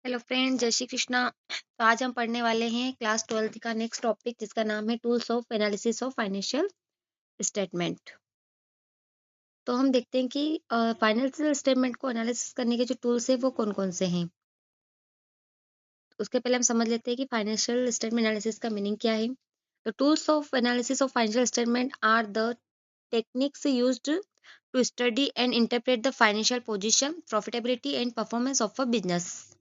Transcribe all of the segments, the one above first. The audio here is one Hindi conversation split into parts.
हेलो फ्रेंड, जय श्री कृष्णा। तो आज हम पढ़ने वाले हैं क्लास 12th का नेक्स्ट टॉपिक, जिसका नाम है tools of analysis of financial statement. तो हम देखते हैं कि फाइनेंशियल स्टेटमेंट को एनालिसिस करने के जो टूल्स हैं वो कौन कौन से हैं। उसके पहले हम समझ लेते हैं कि फाइनेंशियल स्टेटमेंट एनालिसिस का मीनिंग क्या है। तो tools of analysis of financial statement are the techniques used to study and interpret the financial position, profitability and performance of a business.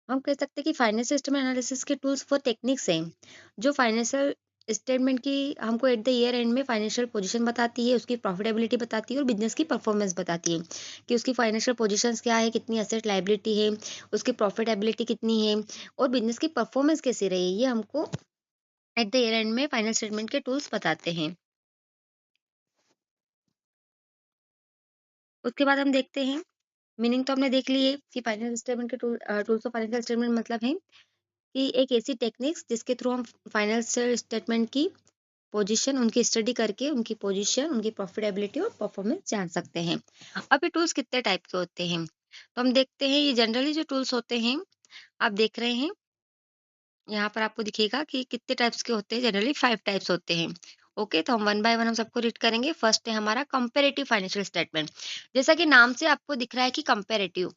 हम कह सकते हैं कि फाइनेंशियल स्टेटमेंट एनालिसिस के टूल्स वो टेक्निक्स हैं जो फाइनेंशियल स्टेटमेंट की हमको एट द ईयर एंड में फाइनेंशियल पोजीशन बताती है, उसकी प्रॉफिटेबिलिटी बताती है और बिजनेस की परफॉर्मेंस बताती है कि उसकी फाइनेंशियल पोजीशंस क्या है, कितनी एसेट लायबिलिटी है, उसकी प्रॉफिटेबिलिटी कितनी है और बिजनेस की परफॉर्मेंस कैसी रही है। ये हमको एट द ईयर एंड में फाइनेंशियल स्टेटमेंट के टूल्स बताते हैं। उसके बाद हम देखते हैं, मीनिंग तो हमने देख ली है कि फाइनेंशियल स्टेटमेंट के टूल्स ऑफ फाइनेंशियल स्टेटमेंट मतलब है कि एक ऐसी टेक्निक्स जिसके थ्रू हम फाइनेंशियल स्टेटमेंट की पोजीशन, उनकी स्टडी करके उनकी पोजीशन, उनकी प्रॉफिटेबिलिटी और परफॉर्मेंस जान सकते हैं। अब ये टूल्स कितने टाइप के होते हैं तो हम देखते हैं। ये जनरली जो टूल्स होते हैं, आप देख रहे हैं यहाँ पर आपको दिखेगा कि कितने टाइप्स के होते हैं। जनरली 5 टाइप्स होते हैं। ओके, तो हम वन बाय वन हम सबको रीड करेंगे। फर्स्ट है हमारा कंपेरेटिव फाइनेंशियल स्टेटमेंट। जैसा कि नाम से आपको दिख रहा है कि कंपेरेटिव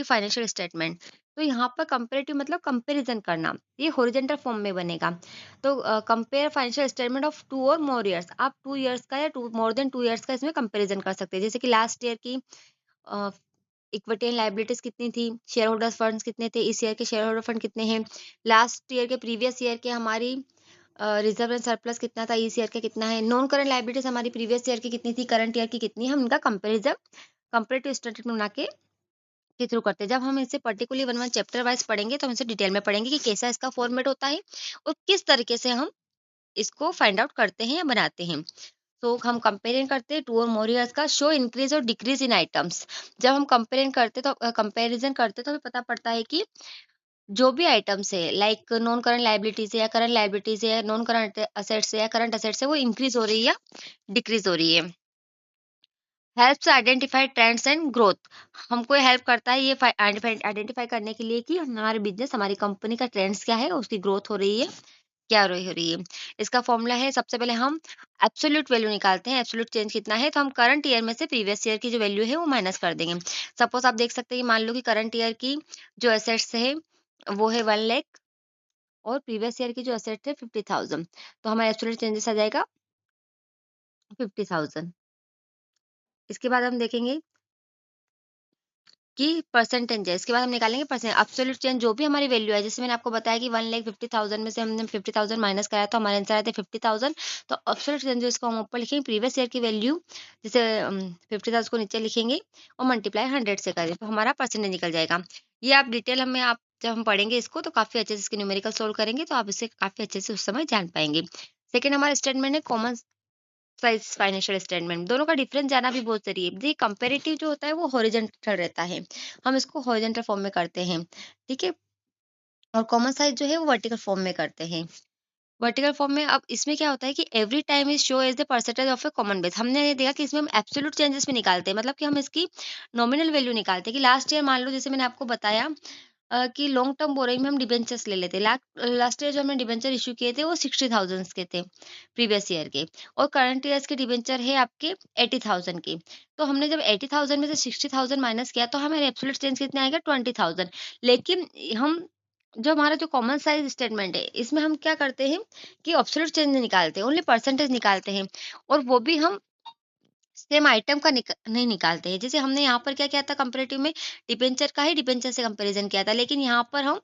फाइनेंशियल स्टेटमेंट, तो यहाँ पर कंपेरेटिव मतलब कंपैरिजन करना, ये हॉरिजॉन्टल फॉर्म में बनेगा। तो कंपेयर फाइनेंशियल स्टेटमेंट ऑफ 2 और मोर इयर्स, आप 2 इयर्स का या मोर देन 2 इयर्स का इसमें कंपैरिजन कर सकते हैं। जैसे कि लास्ट ईयर की इक्विटी एंड लायबिलिटीज कितनी थी, शेयर होल्डर्स फंड्स कितने थे, इस ईयर के शेयर होल्डर फंड कितने हैं, लास्ट ईयर के प्रीवियस ईयर के हमारी रिजर्व एंड सरप्लस कितना था, इस ईयर का कितना है, नॉन करंट लायबिलिटीज हमारी प्रीवियस ईयर की कितनी थी, करंट ईयर की कितनी है, हम इनका कंपेरिजन कंपेरेटिव स्टेटमेंट बना के थ्रू करते हैं। जब हम इसे particularly one one chapter wise पढ़ेंगे तो हम इसे डिटेल में पढ़ेंगे कि कैसा इसका फॉर्मेट होता है और किस तरीके से हम इसको फाइंड आउट करते हैं या बनाते हैं। तो हम कंपेयरिंग करते हैं 2 और मोर इयर्स का, शो इंक्रीज और डिक्रीज इन आइटम्स। जब हम कंपेयरिंग करते तो कंपैरिजन करते तो हमें पता पड़ता है कि जो भी आइटम्स है, लाइक नॉन करंट लायबिलिटीज है या करंट लायबिलिटीज है, नॉन करंट असेट्स है या करंट असेट्स है, वो इंक्रीज हो रही है या डिक्रीज हो रही है। Helps identify trends and growth, हमको हेल्प करता है ये आइडेंटिफाई करने के लिए कि हमारे बिजनेस, हमारी कंपनी का ट्रेंड्स क्या है, उसकी ग्रोथ हो रही है, क्या हो रही है। इसका फॉर्मूला है, सबसे पहले हम एब्सोल्यूट वैल्यू निकालते हैं। एब्सोल्यूट चेंज कितना है, तो हम करंट ईयर में से प्रीवियस ईयर की जो वैल्यू है वो माइनस कर देंगे। सपोज आप देख सकते हैं कि मान लो कि करंट ईयर की जो एसेट्स है वो है 1 लाख और प्रीवियस ईयर की जो एसेट्स है 50,000, तो हमारा एब्सोल्यूट चेंजेस आ जाएगा 50,000। इसके बाद हम देखेंगे कि परसेंटेज है। इसके बाद हम निकालेंगे परसेंट एब्सोल्यूट चेंज, जो भी हमारी वैल्यू है। जैसे मैंने आपको बताया कि 1,50,000 में से हमने 50,000 माइनस कराया तो हमारा आंसर आया था 50,000। तो एब्सोल्यूट चेंज जो इसको हम ऊपर लिखेंगे प्रीवियस ईयर की वैल्यू, जैसे 50,000 को नीचे लिखेंगे और मल्टीप्लाई 100 से करें तो हमारा परसेंटेज निकल जाएगा। ये आप डिटेल हमें आप जब हम पढ़ेंगे इसको तो काफ़ी अच्छे से इसके न्यूमेरिकल सोल्व करेंगे तो आप इसे काफ़ी अच्छे से उस समय जान पाएंगे। सेकेंड हमारा स्टेटमेंट है कॉमन साइज फाइनेंशियल स्टेटमेंट। दोनों का डिफरेंस जाना भी बहुत जरूरी है। देखिए कंपैरेटिव जो होता है वो हॉरिजॉन्टल रहता है, हम इसको हॉरिजॉन्टल फॉर्म में करते हैं, ठीक है। और कॉमन साइज जो है वो वर्टिकल फॉर्म में करते हैं। वर्टिकल फॉर्म में अब इसमें क्या होता है कि every time is show as the percentage of a common base. हमने ये देखा कि इसमें हम एब्सोल्यूट चेंजेस भी निकालते हैं, मतलब कि हम इसकी नॉमिनल वैल्यू निकालते हैं कि लास्ट ईयर मान लो, जैसे मैंने आपको बताया कि लॉन्ग टर्म बोरोइंग में हम डिबेंचर्स ले लेते हैं। लास्ट ईयर जो हमने डिबेंचर इशू किए थे वो 60,000 के थे प्रीवियस ईयर के, और करंट ईयर्स के डिबेंचर है आपके 80,000 के। तो हमने जब 80,000 में से 60,000 माइनस किया तो हमारे एब्सोल्यूट चेंज कितना आएगा 20,000। लेकिन हम जो हमारा जो कॉमन साइज स्टेटमेंट है इसमें हम क्या करते हैं कि एब्सोल्यूट चेंज नहीं निकालते, ओनली परसेंटेज निकालते हैं, और वो भी हम सेम आइटम का नहीं निकालते हैं। जैसे हमने यहाँ पर क्या किया था कंपैरेटिव में, डिबेंचर का ही डिबेंचर से कंपैरिजन किया था, लेकिन यहाँ पर हम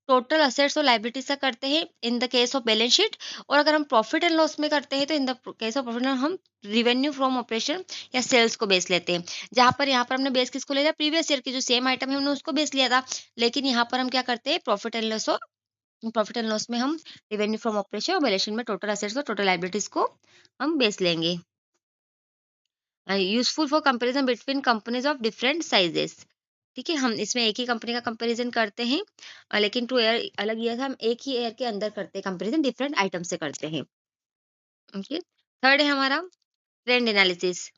टोटल असेट्स और लायबिलिटीज का करते हैं in the case of balance sheet. और अगर हम प्रॉफिट एंड लॉस में करते हैं तो in the case of profit हम रिवेन्यू फ्रॉम ऑपरेशन या सेल्स को बेस लेते हैं। जहाँ पर यहाँ पर हमने बेस किसको ले लिया, प्रीवियस ईयर की जो सेम आइटम है हमने उसको बेस लिया था, लेकिन यहाँ पर हम क्या करते हैं प्रॉफिट एंड लॉस में हम रिवेन्यू फ्रॉम ऑपरेशन और बैलेंस शीट में टोटल असेट्स और टोटल लायबिलिटीज को हम बेस लेंगे। Useful for comparison between companies of different sizes, ठीक है। हम इसमें एक ही कंपनी का कंपैरिजन करते हैं, लेकिन 2 ईयर अलग ईयर हम एक ही ईयर के अंदर करते हैं कंपैरिजन, डिफरेंट आइटम से करते हैं। ओके, थर्ड है हमारा ट्रेंड एनालिसिस।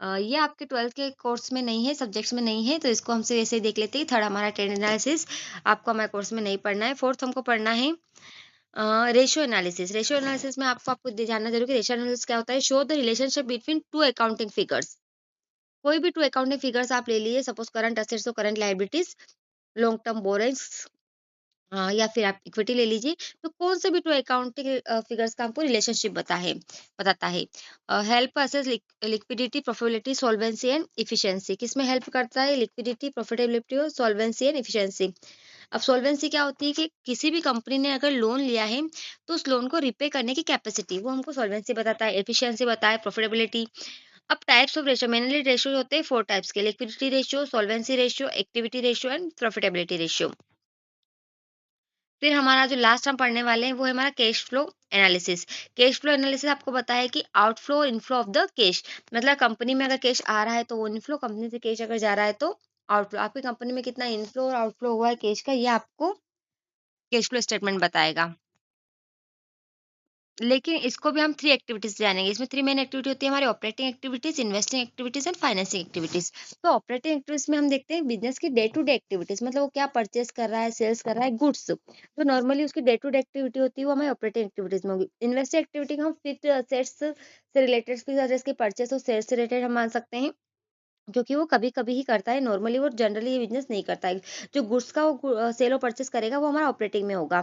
ये आपके 12th के कोर्स में नहीं है, सब्जेक्ट्स में नहीं है, तो इसको हमसे ऐसे ही देख लेते हैं। थर्ड हमारा ट्रेंड एनालिसिस आपको हमारे कोर्स में नहीं पढ़ना है। फोर्थ हमको पढ़ना है रेशियो एनालिसिस। रेशियो एनालिसिस में आपको आपको जानना जरूरी है। रेशियो एनालिसिस क्या होता है? Show the relationship between two accounting figures. कोई भी टू अकाउंटिंग फिगर्स आप ले लीजिए, सपोज करंट असेट्स और करंट लायबिलिटीज, लॉन्ग टर्म बोरेंग्स, या फिर आप इक्विटी ले लीजिए, तो कौन से भी टू अकाउंटिंग फिगर्स का हमको रिलेशनशिप बताता है। Help assess liquidity, profitability, solvency and efficiency. किसमें हेल्प करता है? लिक्विडिटी, प्रॉफिटेबिलिटी और सॉल्वेंसी एंड इफिशिएंसी। अब सॉल्वेंसी क्या होती है कि किसी भी कंपनी ने अगर लोन लिया है तो उस लोन को रिपे करने की कैपेसिटी, वो हमको सॉल्वेंसी बताता है। एफिशिएंसी बताए, प्रॉफिटेबिलिटी। अब types of ratio, mainly ratio होते हैं 4 टाइप्स के: liquidity ratio, solvency ratio, activity ratio and profitability ratio. फिर हमारा जो लास्ट हम पढ़ने वाले हैं वो है हमारा cash flow analysis. Cash flow analysis आपको बताया कि आउटफ्लो और इनफ्लो ऑफ द कैश, मतलब कंपनी में अगर कैश आ रहा है तो वो इनफ्लो, कंपनी से कैश अगर जा रहा है तो आउटफ्लो। आपकी कंपनी में कितना इनफ्लो और आउटफ्लो हुआ है कैश का, ये आपको कैश फ्लो स्टेटमेंट बताएगा। लेकिन इसको भी हम 3 एक्टिविटीज़ से जानेंगे। इसमें 3 मेन एक्टिविटी होती है हमारी: operating activities, investing activities and financing activities. तो ऑपरेटिंग एक्टिविटीज़ में हम देखते हैं बिज़नेस की डे टू डे एक्टिविटीज़, मतलब वो क्या परचेज़ कर रहा है, सेल्स कर रहा है गुड्स। तो नॉर्मली उसकी डे टू डे एक्टिविटी होती है, वो हमारी ऑपरेटिंग एक्टिविटीज़ में होगी। इन्वेस्टिंग एक्टिविटी को हम फिक्स्ड असेट्स से रिलेटेड, फिक्स्ड असेट्स के परचेज़ और सेल्स से रिलेटेड हम मान सकते हैं। क्योंकि वो कभी-कभी ही करता है, नॉर्मली वो जनरली ये बिज़नेस नहीं करता है। जो गुड्स का वो सेल और परचेज़ करेगा वो हमारा ऑपरेटिंग में होगा।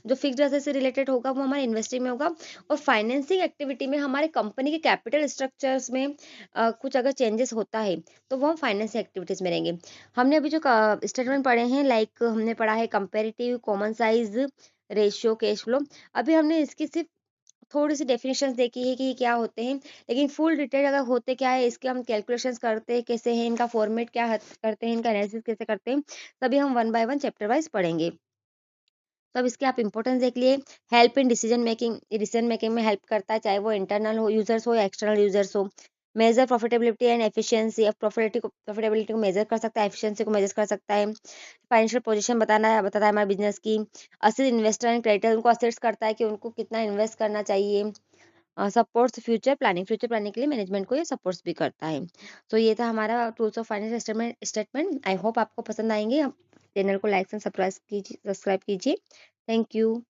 जो फिक्स्ड असेट से रिलेटेड होगा वो हमारा इन्वेस्टिंग में होगा। और फाइनेंसिंग एक्टिविटी में हमारे कंपनी के कैपिटल स्ट्रक्चर्स में कुछ अगर चेंजेस होता है तो वो हम फाइनेंसिंग एक्टिविटीज़ में रहेंगे। हमने अभी जो स्टेटमेंट पढ़े हैं, लाइक हमने पढ़ा है comparative, common size, ratio, cash flow. अभी हमने इसकी सिर्फ थोड़ी-सी डेफिनिशंस देखी है कि ये क्या होते हैं, लेकिन फुल डिटेल अगर होते क्या है, इसके हम कैलकुलेशंस करते हैं कैसे हैं, इनका फॉर्मेट क्या करते हैं, इनका एनालिसिस कैसे करते हैं, तभी हम one by one chapter wise पढ़ेंगे। तो अब इसके आप इंपॉर्टेंस देख लिए। हेल्प इन डिसीजन मेकिंग, ये डिसीजन मेकिंग में हेल्प करता है, चाहे वो इंटरनल हो यूजर्स हो या एक्सटर्नल यूजर्स हो। मेजर प्रॉफिटेबिलिटी एंड एफिशिएंसी, अब प्रॉफिटेबिलिटी को मेजर कर सकता है, एफिशिएंसी को मेजर कर सकता है। फाइनेंशियल पोजीशन बताता है हमारे बिजनेस की। असेट इन्वेस्टर एंड क्रेडिटर, उनको असेट्स करता है कि उनको कितना इन्वेस्ट करना चाहिए। Supports future planning, future planning के लिए मैनेजमेंट को ये सपोर्ट्स भी करता है। तो ये था हमारा tools of financial statement. I hope आपको पसंद आएंगे। चैनल को लाइक एंड सब्सक्राइब कीजिए। Thank you.